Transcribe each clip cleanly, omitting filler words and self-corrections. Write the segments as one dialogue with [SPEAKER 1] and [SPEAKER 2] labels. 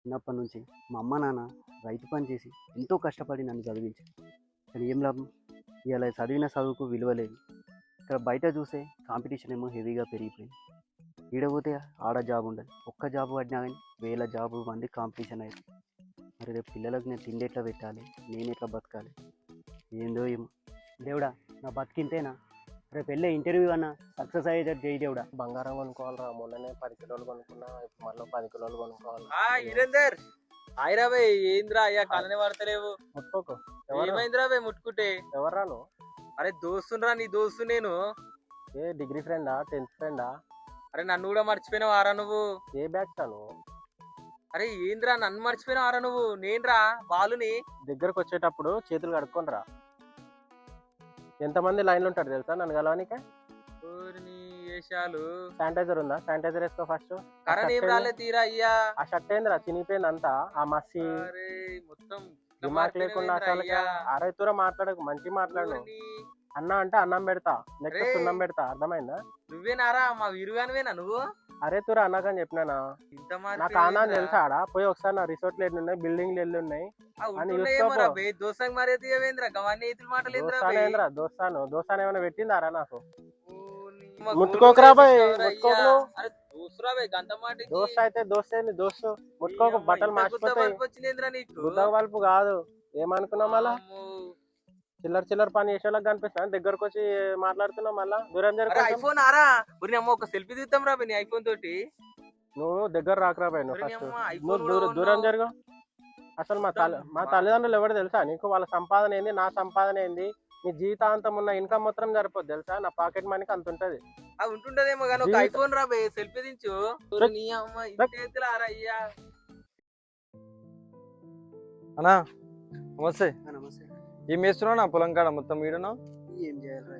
[SPEAKER 1] చిన్నప్పటి నుంచి మా అమ్మ నాన్న రైతు పని చేసి ఎంతో కష్టపడి నన్ను చదివించారు. కానీ ఏం లాభం? ఇవాళ చదివిన చదువుకు విలువ లేదు. ఇక్కడ బయట చూస్తే కాంపిటీషన్ ఏమో హెవీగా పెరిగిపోయింది. ఈడ పోతే ఆడ జాబ్ ఉండదు. ఒక్క జాబ్ పడినా కానీ వేల జాబు మంది కాంపిటీషన్ అయ్యారు. మరి రేపు పిల్లలకు నేను తిండి ఎట్లా పెట్టాలి, నేను ఎట్లా బతకాలి, ఏందో ఏమో. దేవుడా, నా బతికింతేనా? రేపు వెళ్ళే ఇంటర్వ్యూ అన్నా సక్సెస్ అయ్యేటట్టు చేయి దేవుడా.
[SPEAKER 2] బంగారం కొనుక్కోవాలరా, మొన్ననే 10 కిలోలు కొనుక్కున్నా, ఇప్పుడు మళ్ళీ 10 కిలోలు కొనుక్కోవాలి.
[SPEAKER 3] వీరేందర్ ఆయరా బై, ఏంద్రా అయ్యా కళ్ళనే పడతలేవు.
[SPEAKER 2] ముట్టుకోకు.
[SPEAKER 3] ఏమైందిరా బై ముట్టుకుంటే?
[SPEAKER 2] ఎవర్రా నువ్వు?
[SPEAKER 3] అరే దోస్తురా, నీ దోస్తు నేను.
[SPEAKER 2] ఏ డిగ్రీ ఫ్రెండా, 10th ఫ్రెండా?
[SPEAKER 3] అరే నన్ను కూడా మర్చిపోయినావు ఆరా నువ్వు?
[SPEAKER 2] ఏ బ్యాచ్ నువ్వు?
[SPEAKER 3] అరే ఏంద్రా నన్ను మర్చిపోయినావు ఆరా నువ్వు? నేనురా బాలుని.
[SPEAKER 2] దగ్గరకు వచ్చేటప్పుడు చేతులు కడుక్కొని రా. ఎంతమంది లైన్లు ఉంటారు తెలుసా నన్ను కలవనికే? శానిటైజర్ ఉందా? శానిటైజర్ వేసుకో ఫస్ట్.
[SPEAKER 3] కరెంట్ ఏం రాలే తీరా అయ్యా.
[SPEAKER 2] ఆ షర్ట్ ఏందిరా చినిగిపోయింది అంతా, ఆ మసి
[SPEAKER 3] మొత్తం
[SPEAKER 2] దిమాక్ లేకుండా అసలు. అరే తూర మాట్లాడకు, మంచి మాట్లాడు. అన్న అంటే అన్నం పెడతా, నెక్స్ట్ సున్నం పెడతా, అర్థమైందా?
[SPEAKER 3] నువ్వేనారా మా వీరుగానివేనా నువ్వు?
[SPEAKER 2] అరే తూర అన్నకని చెప్పినానా? నాకు ఆనా తెలుసా? ఆడ పోయి ఒకసారి నా రిసార్ట్లు ఎన్ని ఉన్నాయి, బిల్డింగ్లు ఎన్ని ఉన్నాయి దోస్తాను ఏమైనా పెట్టిందారా నాకు? ముట్టుకోకరా బాయ్, దోస్త్ అయితే దోస్తు ముట్టుకోక, బట్టలు మార్చిపోతాయి. గుద్ద వలుపు కాదు, ఏమనుకున్నావు మళ్ళా? చిల్లర పని చేసేలా కనిపిస్తాను. దగ్గరకు వచ్చి మాట్లాడుతున్నావు మళ్ళా. దూరం జరుగు.
[SPEAKER 3] ఐఫోన్ ఆరా ఒక సెల్ఫీ తీద్దాం రా నీ ఐఫోన్ తోటి.
[SPEAKER 2] నువ్వు దగ్గర రాకరా బాయ్, నువ్వు దూరం జరుగు. అసలు మా తల్లిదండ్రులు ఎవరు తెలుసా నీకు? వాళ్ళ సంపాదన ఏంది, నా సంపాదన ఏంది, నీ జీవితాంతం ఉన్న ఇన్కమ్ మొత్తం సరిపోద్ది తెలుసా? నా పాకెట్ మనీకి అంత ఉంటది.
[SPEAKER 3] అది ఉంటుంటదేమో కానీ ఒక ఐఫోన్ రా బాయ్, సెల్ఫీ దించు.
[SPEAKER 4] అన్నా నమస్తే.
[SPEAKER 1] నమస్తే.
[SPEAKER 4] ఏం చేస్తున్నావు నా పొలం కాడ మొత్తం వీడును?
[SPEAKER 1] ఏం చేయాలరా,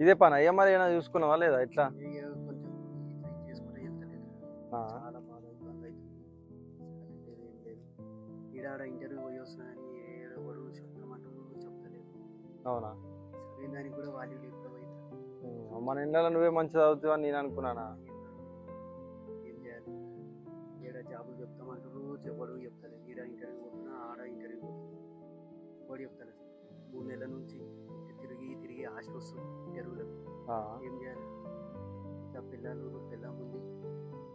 [SPEAKER 4] ఇదే పని అయ్యా? మరి ఏమైనా చూసుకున్నావా లేదా? ఎట్లా
[SPEAKER 1] చాలా బాగా ఇబ్బంది అవుతుంది. ఈడాడ ఇంటర్వ్యూ పోయి వస్తున్నా కానీ ఎవరు చెప్తలేదు.
[SPEAKER 4] అవునా?
[SPEAKER 1] సరైన దానికి కూడా వాల్యూ లేకుండా పోయింది.
[SPEAKER 4] మన ఇంట్లో నువ్వే మంచి చదువుతావు అని నేను అనుకున్నానా?
[SPEAKER 1] ఏం చేయాలి? ఈడ జాబులు చెప్తామంటారు, ఎవడు చెప్తలేదు. ఈడ ఇంటర్వ్యూ పోతున్నా, ఆడ ఇంటర్వ్యూ పోతున్నా, ఎవడు చెప్తలేదు. 3 నెలల నుంచి తిరిగి ఆశ వస్తుంది ఇంటర్వ్యూలకు. ఏం చేయాలి? ఇంకా పిల్ల ఉంది,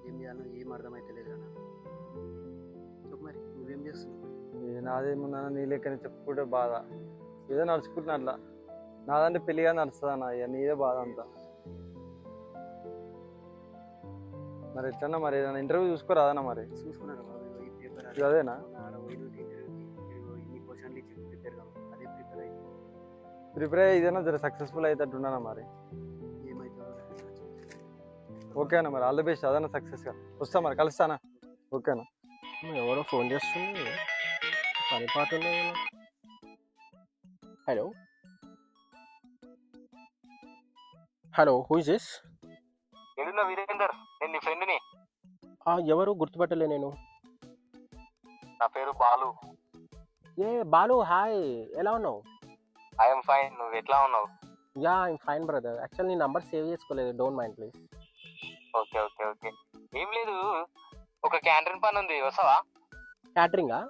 [SPEAKER 1] ఏం చేయాలో ఏం అర్థమైతలేదు కదా. చెప్పు మరి, నువ్వేం చేస్తున్నావు?
[SPEAKER 4] నాదేముందా, నీ లెక్కని చెప్పుకుంటే బాధ. ఏదో నడుచుకుంటున్నా అట్లా. నాదంటే పెళ్లిగా నడుస్తుంది అన్న, ఇక నీదే బాధ అంతా. మరి ఎట్లన్నా మరి ఏదైనా ఇంటర్వ్యూ చూసుకోరాదన్నా? మరి
[SPEAKER 1] చూసుకున్నాను పేపర్
[SPEAKER 4] అదేనా? ప్రిపేర్ ఇదేనా జర సక్సెస్ఫుల్ అవుతుంటున్నానా? మరి ఓకేనా? మరి ఆల్ ది బెస్ట్. అదన్నా సక్సెస్గా వస్తా, మరి కలుస్తానా? ఓకేనా?
[SPEAKER 2] ఎవరో ఫోన్ చేస్తుంది, పని పాట. Hello who is this?
[SPEAKER 3] Virender, నేను నీ ఫ్రెండ్ని.
[SPEAKER 2] ఎవరు గుర్తుపట్టలే నేను.
[SPEAKER 3] నా పేరు బాలు.
[SPEAKER 2] ఏ బాలు, హాయ్, ఎలా ఉన్నావు?
[SPEAKER 3] ఐఎమ్ ఫైన్, నువ్వు ఎట్లా ఉన్నావు?
[SPEAKER 2] Yeah I'm fine brother. Actual నీ నంబర్ సేవ్ చేసుకోలేదు, don't mind please.
[SPEAKER 3] Okay okay okay, ఏం లేదు, ఒక క్యాంటీన్ పని ఉంది, వస్తావా?
[SPEAKER 2] క్యాటరింగా?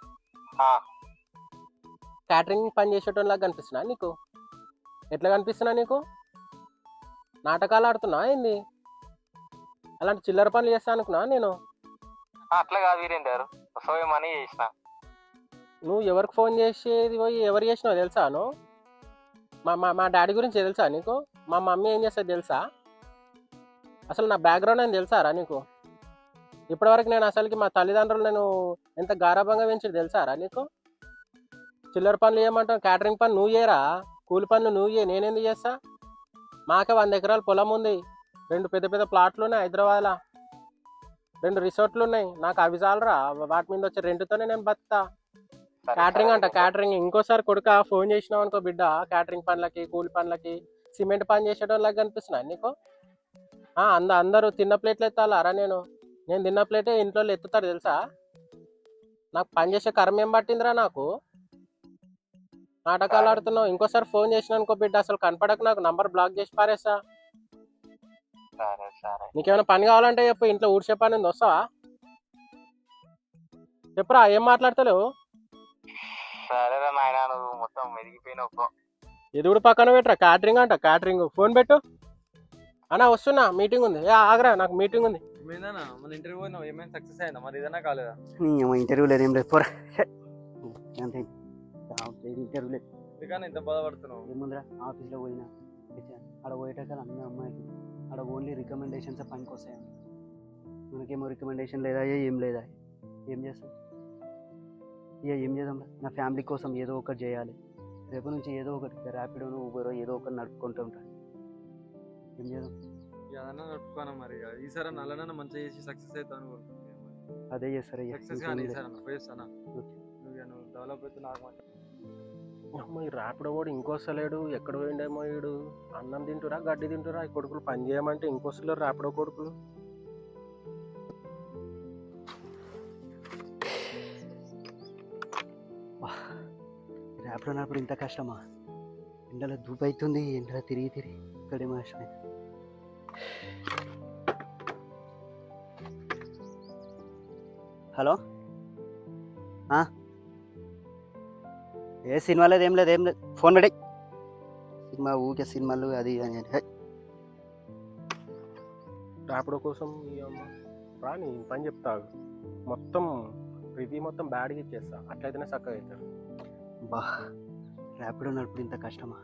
[SPEAKER 2] క్యాటరింగ్ పని చేసేటోళ్ళగా కనిపిస్తున్నా నీకు? ఎట్లా కనిపిస్తున్నా నీకు? నాటకాలు ఆడుతున్నా ఏంది? అలాంటి చిల్లర పనులు చేస్తా అనుకున్నా నేను.
[SPEAKER 3] అట్లా కాదు వీరేందర్, వస్తావేమని చేసిన.
[SPEAKER 2] నువ్వు ఎవరికి ఫోన్ చేసేది పోయి ఎవరు చేసినావు తెలుసా? నువ్వు మా డాడీ గురించి తెలుసా నీకు? మా మమ్మీ ఏం చేస్తుంది తెలుసా? అసలు నా బ్యాక్గ్రౌండ్ అని తెలుసారా నీకు? ఇప్పటివరకు నేను అసలుకి మా తల్లిదండ్రులు నేను ఎంత గారాభంగా పెంచి తెలుసారా నీకు? చిల్లర పనులు చేయమంటావు, క్యాటరింగ్ పని నువ్వు చేయరా, కూలి పనులు నువ్వు చేయ, నేనెందుకు చేస్తా? మాకే 100 ఎకరాల పొలం ఉంది, 2 పెద్ద ప్లాట్లు ఉన్నాయి హైదరాబాద్లో, 2 రిసార్ట్లు ఉన్నాయి. నాకు అవి చాలరా, వాటి మీద వచ్చే రెంట్తోనే నేను బతుకుతా. క్యాటరింగ్ అంట క్యాటరింగ్. ఇంకోసారి కొడుక ఫోన్ చేసినావు అనుకో బిడ్డ, క్యాటరింగ్ పనులకి, కూలి పనులకి, సిమెంట్ పని చేసేటోళ్ళకి కనిపిస్తున్నా నీకు? అందరూ తిన్న ప్లేట్లు ఎత్తాలరా? నేను తిన్న ప్లేటే ఇంట్లో ఎత్తుతారు తెలుసా? నాకు పని చేసే కర్మ ఏం పట్టిందిరా నాకు? నాటకాలు ఆడుతున్నావు. ఇంకోసారి ఫోన్ చేసిన అనుకో బిడ్డ, అసలు కనపడకు, నాకు నంబర్ బ్లాక్ చేసి పారేస్తా.
[SPEAKER 3] సరే
[SPEAKER 2] నీకేమైనా పని కావాలంటే చెప్పు, ఇంట్లో ఊడ్చే పని ఉంది, వస్తావా? చెప్పురా, ఏం మాట్లాడతలేవు?
[SPEAKER 3] సరేరా నాయన, నువ్వు మొత్తం మెదిగిపోయినావు.
[SPEAKER 2] ఎదుగుడు పక్కన పెట్టరా, క్యాటరింగ్ అంట, క్యాటరింగ్. ఫోన్ పెట్టు. అన్నా వస్తున్నా, మీటింగ్ ఉంది. ఆగరా, నాకు మీటింగ్ ఉంది.
[SPEAKER 4] ఏమైందన్నా మన ఇంటర్వ్యూ పోయినావు, ఏమైనా సక్సెస్ అయిందా మరి? ఇదన్నా కాలేదా?
[SPEAKER 1] ఇంటర్వ్యూ లేదు, ఏం లేదు, పోరా. అంతే, ఇంటర్వ్యూ లేదు.
[SPEAKER 4] ఎందుకన్నా ఇంత బాధపడుతున్నావు?
[SPEAKER 1] ఏముందిరా, ఆఫీస్లో పోయినా ఆడ పోయేటాక అన్న అమ్మాయికి ఆడ ఓన్లీ రికమెండేషన్స్ పనికి వస్తాయండి. మనకేమో రికమెండేషన్ లేదా, ఏం లేదా, ఏం చేస్తాం? ఇక ఏం చేద్దాం, నా ఫ్యామిలీ కోసం ఏదో ఒకటి చేయాలి. రేపు నుంచి ఏదో ఒకటి ర్యాపిడోనో ఊబరో ఏదో ఒకటి నడుపుకుంటూ ఉంటాను. ఏం చేద్దాం?
[SPEAKER 4] ఏదన్నా నడుపుకోనా మరి. ఈసారి నల్లనన్నా మంచిగా చేసి సక్సెస్ అవుతాను.
[SPEAKER 1] అదే చేస్తారా?
[SPEAKER 4] సక్సెస్ కానీ ఈసారి పోయిస్తానా? నువ్వు డెవలప్ అయితే నాకు మంచి.
[SPEAKER 2] అమ్మ, ఈ ర్యాపిడో కూడా ఇంకొస్తలేడు. ఎక్కడ పోయిండేమో వీడు. అన్నం తింటురా, గడ్డి తింటురా. ఈ కొడుకులు పని చేయమంటే ఇంకొస్తలేరు ర్యాపిడో కొడుకులు.
[SPEAKER 1] ర్యాపిడో నప్పుడు ఇంత కష్టమా? ఎండలో ధూపు అవుతుంది, ఎండలో తిరిగి తిరిగి ఇక్కడేమో కష్టమైంది. హలో, ఏ సినిమా లేదు, ఏం లేదు, ఏం లేదు. ఫోన్ పెట్టి సినిమా ఊకే సినిమాలు అది అని.
[SPEAKER 2] ర్యాపిడో కోసం ఈ అమ్మ రాని పని చెప్తావు. మొత్తం రివ్యూ మొత్తం బ్యాడ్గా ఇచ్చేస్తా, అట్లయితేనే చక్కగా అవుతారు.
[SPEAKER 1] బా, ర్యాపిడో నడుపుడు ఇంత కష్టమా?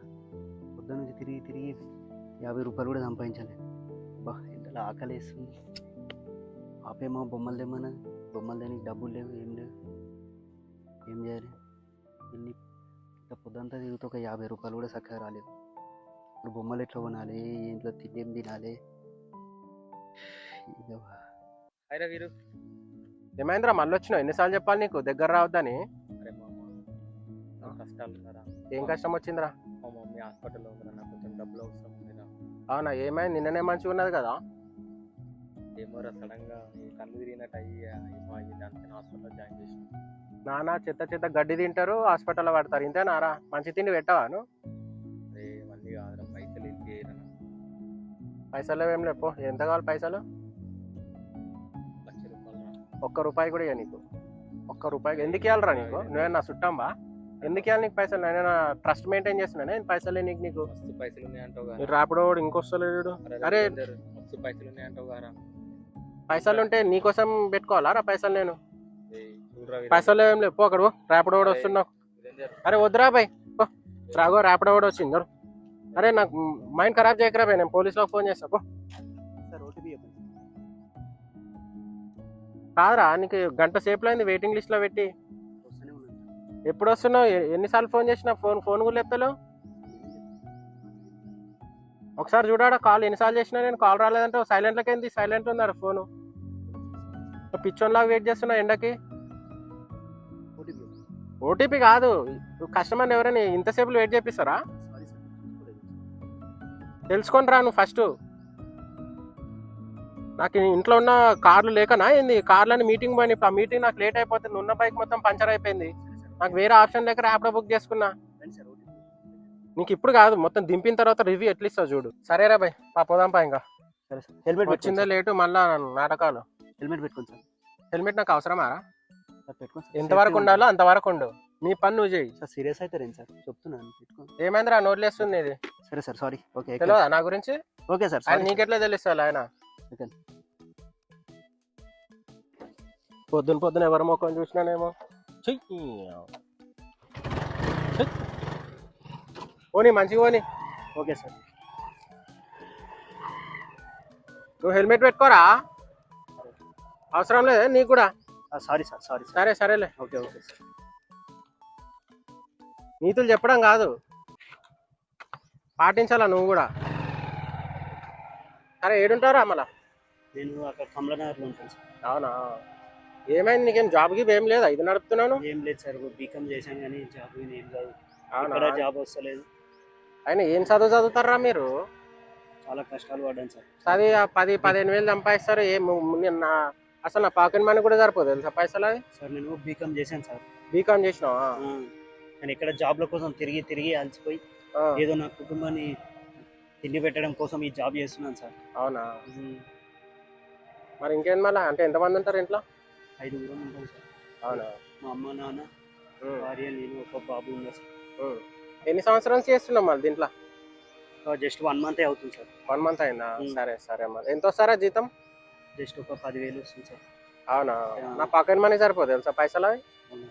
[SPEAKER 1] పొద్దున్న నుంచి తిరిగి తిరిగి 50 రూపాయలు కూడా సంపాదించాలి. బా, ఎండలో ఆకలి వేస్తుంది. ఆపేమో బొమ్మలు తెమ్మన్నది, బొమ్మలు దేనికి డబ్బులు లేవు, ఏం లేవు. ఏం చేయాలి? ఇంత పొద్దంతా తిరుగుతూ ఒక 50 రూపాయలు కూడా చక్కగా రాలేదు. ఇప్పుడు బొమ్మలు ఎట్లా కొనాలి, ఇంట్లో తిండి ఏం తినాలి?
[SPEAKER 4] అయిరా వీరు,
[SPEAKER 2] ఏమైందిరా మళ్ళీ వచ్చినావు? ఎన్నిసార్లు చెప్పాలి నీకు దగ్గర రావద్దని?
[SPEAKER 4] అరే మా అమ్మ కష్టాలు ఉన్నారా?
[SPEAKER 2] ఏం కష్టం వచ్చిందిరా?
[SPEAKER 4] మా మమ్మీ హాస్పిటల్లో ఉందిరా, నాకు కొంచెం డబ్బులు అవసరం ఉందిరా.
[SPEAKER 2] అవునా, ఏమైంది? నిన్ననే మంచిగా ఉన్నది కదా?
[SPEAKER 4] ఏమోరా సడన్ గా ఈ కళ్ళు తిరిగినట్టు అయ్యి ఏమో అయ్యి దానికి హాస్పిటల్లో జాయిన్ చేసిన.
[SPEAKER 2] నానా చెత్త చెత్త గడ్డి తింటారు, హాస్పిటల్లో పడతారు, ఇంతేనారా? మంచి తిండి పెట్టవాను?
[SPEAKER 4] అరే మళ్ళీ కాదురా, పైసలు వెళ్ళి చేయరా.
[SPEAKER 2] పైసలు ఏం లేపో. ఎంత కావాలి పైసలు?
[SPEAKER 4] 1,00,000 రూపాయలు రా.
[SPEAKER 2] ఒక్క రూపాయి కూడా ఇవ్వ నీకు. ఒక్క రూపాయి ఎందుకు ఇవ్వాలరా నీకు? నువ్వేనా చుట్టాంబా? ఎందుకు ఇవ్వాలి నీకు పైసలు? నేను ట్రస్ట్ మెయింటైన్ చేస్తున్నాను, నేను పైసలు నీకు.
[SPEAKER 4] మస్తు పైసలు ఉన్నాయంటావు కదా.
[SPEAKER 2] ర్యాపిడో ఇంకొస్తలేడు. అరే
[SPEAKER 4] మస్తు పైసలు ఉన్నాయంటావు కదా.
[SPEAKER 2] పైసలు ఉంటే నీకోసం పెట్టుకోవాలా రా పైసలు? నేను పైసలు ఏం లేవు, పో అక్కడ. ర్యాపిడో కూడా వస్తున్నావు. అరే వద్దురా బాయ్, రాగో ర్యాపిడో కూడా వచ్చింది. అరే నాకు మైండ్ ఖరాబ్ చేయకరా బాయ్, నేను పోలీసులకు ఫోన్ చేస్తా. పో. కాదురా, నీకు గంట సేపులో అయింది వెయిటింగ్ లిస్ట్లో పెట్టి. ఎప్పుడు వస్తున్నావు? ఎన్నిసార్లు ఫోన్ చేసినా ఫోన్ కూడా లేపుతలేవు. ఒకసారి చూడాడా కాల్ ఎన్నిసార్లు చేసినా నేను. కాల్ రాలేదంటే సైలెంట్లోకి ఏంది? సైలెంట్ ఉన్నారు ఫోను. పిచ్చోన్లాగా వెయిట్ చేస్తున్నా ఎండకి. ఓటీపీ కాదు, కస్టమర్ని ఎవరైనా ఇంతసేపు వెయిట్ చేపిస్తారా? తెలుసుకొని రా నువ్వు ఫస్ట్. నాకు ఇంట్లో ఉన్న కార్లు లేకనా ఏంది? కార్లని మీటింగ్ పోయినా, ఇప్పుడు ఆ మీటింగ్ నాకు లేట్ అయిపోతుంది. ఉన్న బైక్ మొత్తం పంచర్ అయిపోయింది. నాకు వేరే ఆప్షన్ లేక ర్యాపిడో బుక్ చేసుకున్నా. నీకు ఇప్పుడు కాదు, మొత్తం దింపిన తర్వాత రివ్యూ ఎట్లా ఇస్తావు చూడు. సరేరా బాయ్, పోదాంపా ఇంకా.
[SPEAKER 1] సరే సార్, హెల్మెట్
[SPEAKER 2] వచ్చిందే లేటు, మళ్ళా నాటకాలు.
[SPEAKER 1] హెల్మెట్ పెట్టుకోండి సార్.
[SPEAKER 2] హెల్మెట్ నాకు అవసరమా?
[SPEAKER 1] పెట్టుకోండి.
[SPEAKER 2] ఎంతవరకు ఉండాలో అంతవరకు ఉండు, నీ పని నువ్వు చేయి.
[SPEAKER 1] సార్ సీరియస్ అవుతారేం సార్? చెప్తున్నాను, పెట్టుకోండి.
[SPEAKER 2] ఏమైందిరా నోట్లు వేస్తుంది ఇది?
[SPEAKER 1] సరే సార్, సారీ. ఓకే,
[SPEAKER 2] తెలియదా నా గురించి?
[SPEAKER 1] Okay sir.
[SPEAKER 2] ఆయన నీకెట్లా తెలుస్తుంది ఆయన? పొద్దున ఎవరి ముఖం చూసినానేమో. పోనీ మంచిగా పోనీ.
[SPEAKER 1] Okay sir.
[SPEAKER 2] నువ్వు హెల్మెట్ పెట్టుకోరా, అవసరం లేదా నీకు కూడా?
[SPEAKER 1] Sorry sir, sorry.
[SPEAKER 2] సరే సరేలే.
[SPEAKER 1] Okay okay sir.
[SPEAKER 2] నీతులు చెప్పడం కాదు, పాటించాలా నువ్వు కూడా. సరే ఏడుంటారా మళ్ళా?
[SPEAKER 1] నేను అక్కడ కమలానగర్లో ఉంటాను సార్.
[SPEAKER 2] అవునా, ఏమైంది? నీకేం జాబ్కి ఏం లేదా? ఇది నడుపుతున్నాను.
[SPEAKER 1] ఏం లేదు సార్, బీకామ్ చేశాను కానీ జాబ్ ఏం కాదు.
[SPEAKER 2] అవునా,
[SPEAKER 1] జాబ్ వస్తలేదు.
[SPEAKER 2] అయినా ఏం చదువుతారా మీరు?
[SPEAKER 1] చాలా కష్టాలు పడ్డాను సార్.
[SPEAKER 2] చదివి 10-15 వేలు సంపాదిస్తారు. అసలు నా పాకెట్ మనీ కూడా సరిపోదు తెలుసా పైసలు. అది
[SPEAKER 1] సార్ నేను బీకామ్ చేశాను సార్.
[SPEAKER 2] బీకామ్ చేసినావా?
[SPEAKER 1] నేను ఇక్కడ జాబ్ల కోసం తిరిగి తిరిగి అలసిపోయి ఏదో నా కుటుంబాన్ని తిండి పెట్టడం కోసం ఈ జాబ్ చేస్తున్నాను సార్.
[SPEAKER 2] అవునా, మరి ఇంకేం మళ్ళీ అంటే ఎంతమంది ఉంటారు ఇంట్లో?
[SPEAKER 1] 5 ఉంటాం సార్.
[SPEAKER 2] అవునా?
[SPEAKER 1] మా అమ్మ నాన్న
[SPEAKER 2] ఉమ్,
[SPEAKER 1] భార్య నేను ఒక బాబు ఉన్నారు సార్.
[SPEAKER 2] ఉమ్. ఎన్ని సంవత్సరాల నుంచి చేస్తున్నావు మళ్ళీ దీంట్లో?
[SPEAKER 1] జస్ట్ 1 మంత్ అవుతుంది సార్.
[SPEAKER 2] 1 మంత్ అయిందా?
[SPEAKER 1] ఉమ్.
[SPEAKER 2] సరే సరే మరి ఎంత వస్తారా జీతం?
[SPEAKER 1] జస్ట్ ఒక 10,000 వస్తుంది సార్.
[SPEAKER 2] అవునా?
[SPEAKER 1] ఆ.
[SPEAKER 2] నా పాకెట్ మనీ సరిపోదు తెలుసా పైసలు అవి
[SPEAKER 1] అవునా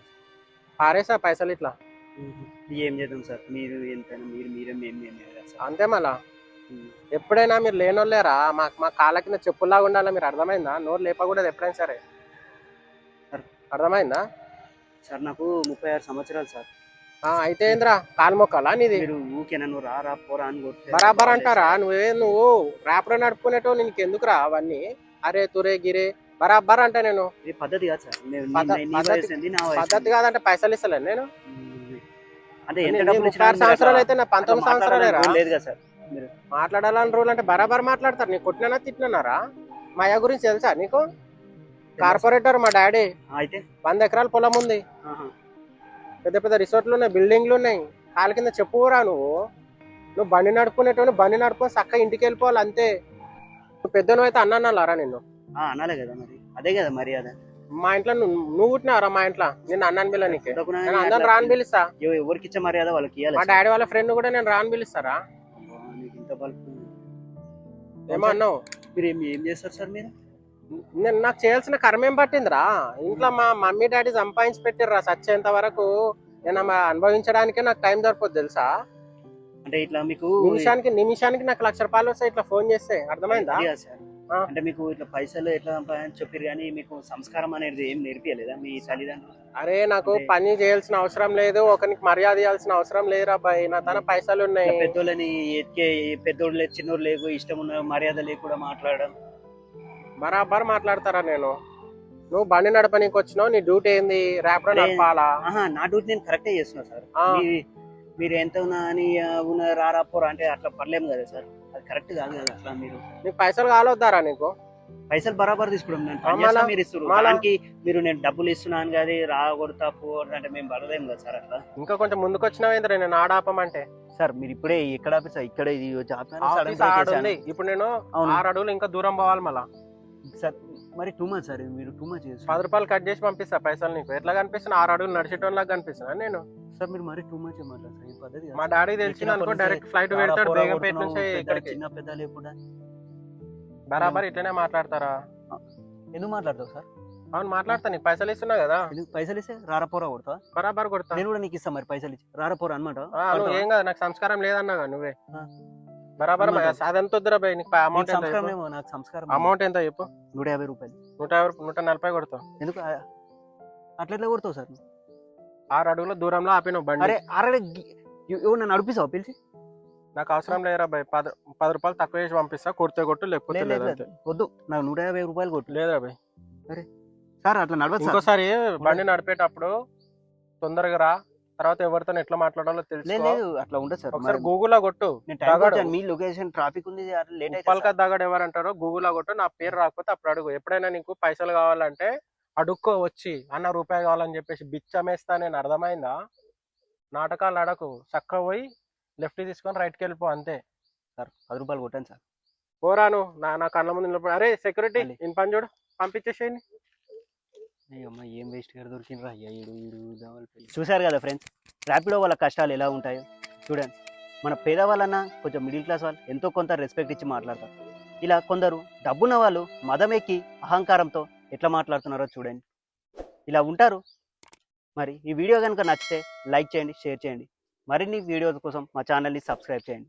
[SPEAKER 2] పారేసా పైసలు ఇట్లా.
[SPEAKER 1] సార్. ఏం చేద్దాం సార్, మీరు ఎంతైనా మీరే మేము కదా సార్.
[SPEAKER 2] అంతే మళ్ళా
[SPEAKER 1] ఉమ్.
[SPEAKER 2] ఎప్పుడైనా మీరు లేనోళ్ళేరా, మా కాళ్ళ కింద చెప్పుల్లాగా ఉండాలా, మీరు అర్థమైందా? నోరు లేపకూడదు ఎప్పుడైనా సరే,
[SPEAKER 1] సార్
[SPEAKER 2] అర్థమైందా?
[SPEAKER 1] సార్ నాకు 36 సంవత్సరాలు సార్.
[SPEAKER 2] అయితే ఏంద్రా కాలు మొక్కాలా నీది?
[SPEAKER 1] మీరు ఊకేనా నువ్వు రా పోరా అని కొడితే
[SPEAKER 2] బరాబర్
[SPEAKER 1] బాగాలేదు
[SPEAKER 2] అంటారా?
[SPEAKER 1] సార్.
[SPEAKER 2] నువ్వు ర్యాపిడో నడుపుకునేటో నీకు ఎందుకురా అవన్నీ? అరే తురే గిరే బరాబర్ అంటే నేను
[SPEAKER 1] ఇది పద్ధతి కాదు సార్. నీ
[SPEAKER 2] పద్ధతి
[SPEAKER 1] వయసు ఏంది, నా వయసు
[SPEAKER 2] పద్ధతి
[SPEAKER 1] ఏంది?
[SPEAKER 2] కాదంటే పైసలు ఇస్తలేను నేను.
[SPEAKER 1] అంటే
[SPEAKER 2] నీ
[SPEAKER 1] ఎంత డబ్బులు
[SPEAKER 2] 36 సంవత్సరాలు అయితే నా 19
[SPEAKER 1] అట్లా
[SPEAKER 2] సంవత్సరాలేరా?
[SPEAKER 1] మాట్లాడడానికి లేదు కదా సార్. మీరు
[SPEAKER 2] మాట్లాడాలని రూల్ అంటే బరాబర్ మాట్లాడతారు. నీకు కొట్టినా తిట్టినారా? మా అయ్య గురించి తెలుసా నీకు? కార్పొరేటర్ మా డాడీ.
[SPEAKER 1] అయితే
[SPEAKER 2] 100 ఎకరాల పొలం ఉంది,
[SPEAKER 1] ఆహా.
[SPEAKER 2] పెద్ద పెద్ద రిసార్ట్లు ఉన్నాయి, బిల్డింగ్లు ఉన్నాయి. కాళ్ళ కింద చెప్పురా నువ్వు బండి నడుపుకునేటోని బండి నడుపుకొని చక్కగా ఇంటికి వెళ్ళిపోవాలి అంతే. నువ్వు పెద్దను అయితే అన్నారా నిన్ను?
[SPEAKER 1] అనాలే కదా మరి, అదే కదా మర్యాద.
[SPEAKER 2] మా ఇంట్లో నువ్వు పుట్టినావరా? మా ఇంట్లో నిన్ను అన్నాను పిల్లనికి
[SPEAKER 1] చూడకున్నా
[SPEAKER 2] నేను అందరం రాని పిలుస్తా.
[SPEAKER 1] ఎవరికి ఇచ్చే మర్యాద వాళ్ళకి ఇవ్వాలి
[SPEAKER 2] మా
[SPEAKER 1] సార్.
[SPEAKER 2] డాడీ వాళ్ళ ఫ్రెండ్ కూడా నేను రాని పిలుస్తారా?
[SPEAKER 1] అబ్బా, నీకు ఇంత బల్పు.
[SPEAKER 2] ఏమో అన్నావు.
[SPEAKER 1] మీరు ఏం చేస్తారు సార్ మీరు?
[SPEAKER 2] నేను నాకు చేయాల్సిన కర్మ ఏం పట్టిందిరా? ఇంట్లో మా మమ్మీ డాడీ సంపాదించి పెట్టిర్రా. చచ్చేంత వరకు నేను అనుభవించడానికే నాకు టైం సరిపోద్ది తెలుసా?
[SPEAKER 1] అంటే ఇట్లా మీకు
[SPEAKER 2] నిమిషానికి నాకు 1,00,000 రూపాయలు వస్తాయి ఇట్లా ఫోన్ చేస్తే, అర్థమైందా?
[SPEAKER 1] అది కాదు సార్.
[SPEAKER 2] ఆ.
[SPEAKER 1] అంటే మీకు ఇట్లా పైసలు ఎట్లా సంపాదించి చెప్పారు కానీ మీకు సంస్కారం అనేది ఏం నేర్పియలేదా మీ తల్లిదండ్రులు?
[SPEAKER 2] అరే నాకు పని చేయాల్సిన అవసరం లేదు, ఒకరికి మర్యాద ఇవ్వాల్సిన అవసరం లేదు రా బాయ్. నా తన పైసలు ఉన్నాయి.
[SPEAKER 1] ఇట్లా పెద్దోళ్ళని ఎత్తికే పెద్దోళ్ళు లేదు చిన్నోళ్ళు లేదు ఇష్టం ఉన్న మర్యాద లేకుండా మాట్లాడడం.
[SPEAKER 2] బరాబర్ మాట్లాడతారా? నువ్వు బండి నడపనీకి వచ్చినావు, నీ డ్యూటీ ఏంది? ర్యాపిడో
[SPEAKER 1] అరే,
[SPEAKER 2] నడపాలా?
[SPEAKER 1] నా డ్యూటీ నేను కరెక్టే చేస్తున్నా సార్.
[SPEAKER 2] ఆ.
[SPEAKER 1] మీరు ఎంత ఉన్నా అని రారా పోరా అంటే అట్లా పర్లేము కదా సార్. అది కరెక్ట్ కాదు కదా అట్లా. మీరు
[SPEAKER 2] నీకు పైసలు కావద్దారా? నీకు
[SPEAKER 1] పైసలు బరాబర్ తీసుకోవడం నేను పని
[SPEAKER 2] మళ్ళా-
[SPEAKER 1] చేస్తా, మీరు ఇస్తారు
[SPEAKER 2] మళ్ళా-
[SPEAKER 1] దానికి. మీరు నేను డబ్బులు ఇస్తున్నాను కదా రా కొడతా పో అంటే మేము పడలేము కదా సార్ అట్లా.
[SPEAKER 2] ఇంకా కొంచెం ముందుకు వచ్చినావేంద్ర నేను ఆడాపమంటే?
[SPEAKER 1] సార్ మీరు ఇప్పుడే ఎక్కడ ఆఫీస్ ఇక్కడ ఇది
[SPEAKER 2] ఆఫీస్ ఆడుంది. ఇప్పుడు నేను
[SPEAKER 1] అవును.
[SPEAKER 2] 6 అడుగులు ఇంకా దూరం పోవాలి మళ్ళా.
[SPEAKER 1] సార్ మరి టూ మచ్ సార్, మీరు టూ మచ్ చేస్తారు
[SPEAKER 2] 10 రూపాయలు కట్ చేసి పంపిస్తా పైసలు. నీకు ఎట్లా కనిపిస్తున్నా? 6 అడుగులు నడిచేటోళ్ళకి కనిపిస్తున్నా నేను?
[SPEAKER 1] సార్. మీరు మరి టూ మచ్ మాట్లాడతారు, ఈ పద్ధతి కాదు
[SPEAKER 2] మా
[SPEAKER 1] సార్.
[SPEAKER 2] డాడీ తెలిసింది అనుకో
[SPEAKER 1] చిన్నప్పటి
[SPEAKER 2] డైరెక్ట్ ఫ్లైట్
[SPEAKER 1] నుంచి
[SPEAKER 2] పెడతాడు
[SPEAKER 1] పోరా
[SPEAKER 2] బేగంపేట నుంచి
[SPEAKER 1] కొడుతున్నావు,
[SPEAKER 2] ఇక్కడికి.
[SPEAKER 1] చిన్న పెద్ద లేకుండా
[SPEAKER 2] బరాబర్ ఇట్లనే మాట్లాడతారా?
[SPEAKER 1] ఎందుకు మాట్లాడతావు సార్?
[SPEAKER 2] అవును మాట్లాడతా. నీకు పైసలు ఇస్తున్నా కదా,
[SPEAKER 1] ఎందుకు పైసలు ఇస్తే రారపోరా కొడతా?
[SPEAKER 2] బరాబర్ కొడతా.
[SPEAKER 1] నేను కూడా నీకు ఇస్తా మరి పైసలు ఇచ్చి రారపోరా అనమాట.
[SPEAKER 2] నువ్వు ఏం కదా, నాకు సంస్కారం లేదన్నా కదా నువ్వే.
[SPEAKER 1] ఆ.
[SPEAKER 2] బరాబర్
[SPEAKER 1] అన్నమాట.
[SPEAKER 2] అదంత వద్దురా బాయ్. నీకు అమౌంట్ ఎంత
[SPEAKER 1] సంస్కారం
[SPEAKER 2] చెప్పు?
[SPEAKER 1] ఏమో, నాకు సంస్కారం
[SPEAKER 2] అమౌంట్ ఎంత చెప్పు?
[SPEAKER 1] 150 రూపాయలు.
[SPEAKER 2] 140 కొడతావు.
[SPEAKER 1] ఎందుకు అట్లా ఎట్లా కొడతావు సార్?
[SPEAKER 2] 6 అడుగుల దూరంలో ఆపినావు బండి.
[SPEAKER 1] అరే అరే నన్ను నడిపిస్తావు పిలిచి?
[SPEAKER 2] నాకు అవసరం లేరా బాయ్. 10 రూపాయలు తక్కువ చేసి పంపిస్తా, కొడితే కొట్టు లేకపోతే
[SPEAKER 1] లేదు,
[SPEAKER 2] లేదు
[SPEAKER 1] లేదు,
[SPEAKER 2] అంతే.
[SPEAKER 1] వద్దు, నాకు 150 రూపాయలు కొట్టు.
[SPEAKER 2] లేదురా బాయ్.
[SPEAKER 1] సార్ అట్లా నడవదు సార్.
[SPEAKER 2] ఇంకోసారి బండి నడిపేటప్పుడు తొందరగా రా, తర్వాత ఎవరితో ఎట్లా మాట్లాడాలో
[SPEAKER 1] లేదు
[SPEAKER 2] తెలుసుకో.
[SPEAKER 1] లేదు అట్లా ఉండదు సార్.
[SPEAKER 2] ఒకసారి గూగుల్లో కొట్టు
[SPEAKER 1] నేను టైం
[SPEAKER 2] దగడు.
[SPEAKER 1] వచ్చాను, మీ లొకేషన్ ట్రాఫిక్ ఉంది లేట్ అయితే
[SPEAKER 2] ఉప్పల్కా దగడు ఎవరంటారో గూగుల్లో కొట్టు. నా పేరు రాకపోతే అప్పుడు అడుగు. ఎప్పుడైనా నీకు పైసలు కావాలంటే అడుక్కో వచ్చి, అన్న రూపాయి కావాలని చెప్పేసి బిచ్చమేస్తా నేను, అర్థమైందా? నాటకాలు అడకు, చక్కగా పోయి లెఫ్ట్ తీసుకొని రైట్కి వెళ్ళిపో అంతే.
[SPEAKER 1] సార్ 10 రూపాయలు కొట్టాను సార్.
[SPEAKER 2] పోరాను నా కళ్ళ ముందు నిలబడి. అరే సెక్యూరిటీ
[SPEAKER 1] మళ్ళీ.
[SPEAKER 2] ఇన్ పని చూడు, పంపించేసేయండి.
[SPEAKER 1] అయ్యమ్మ ఏం వేస్ట్ గారు దొరికిండ్రా అయ్యా. చూశారు కదా ఫ్రెండ్స్, ర్యాపిడో వాళ్ళ కష్టాలు ఎలా ఉంటాయో చూడండి. మన పేదవాళ్ళన్నా కొంచెం మిడిల్ క్లాస్ వాళ్ళు ఎంతో కొంత రెస్పెక్ట్ ఇచ్చి మాట్లాడతారు. ఇలా కొందరు డబ్బున్న వాళ్ళు మదం ఎక్కి అహంకారంతో ఎట్లా మాట్లాడుతున్నారో చూడండి. ఇలా ఉంటారు. మరి ఈ వీడియో కనుక నచ్చితే లైక్ చేయండి, షేర్ చేయండి. మరిన్ని వీడియోల కోసం మా ఛానల్ని సబ్స్క్రైబ్ చేయండి.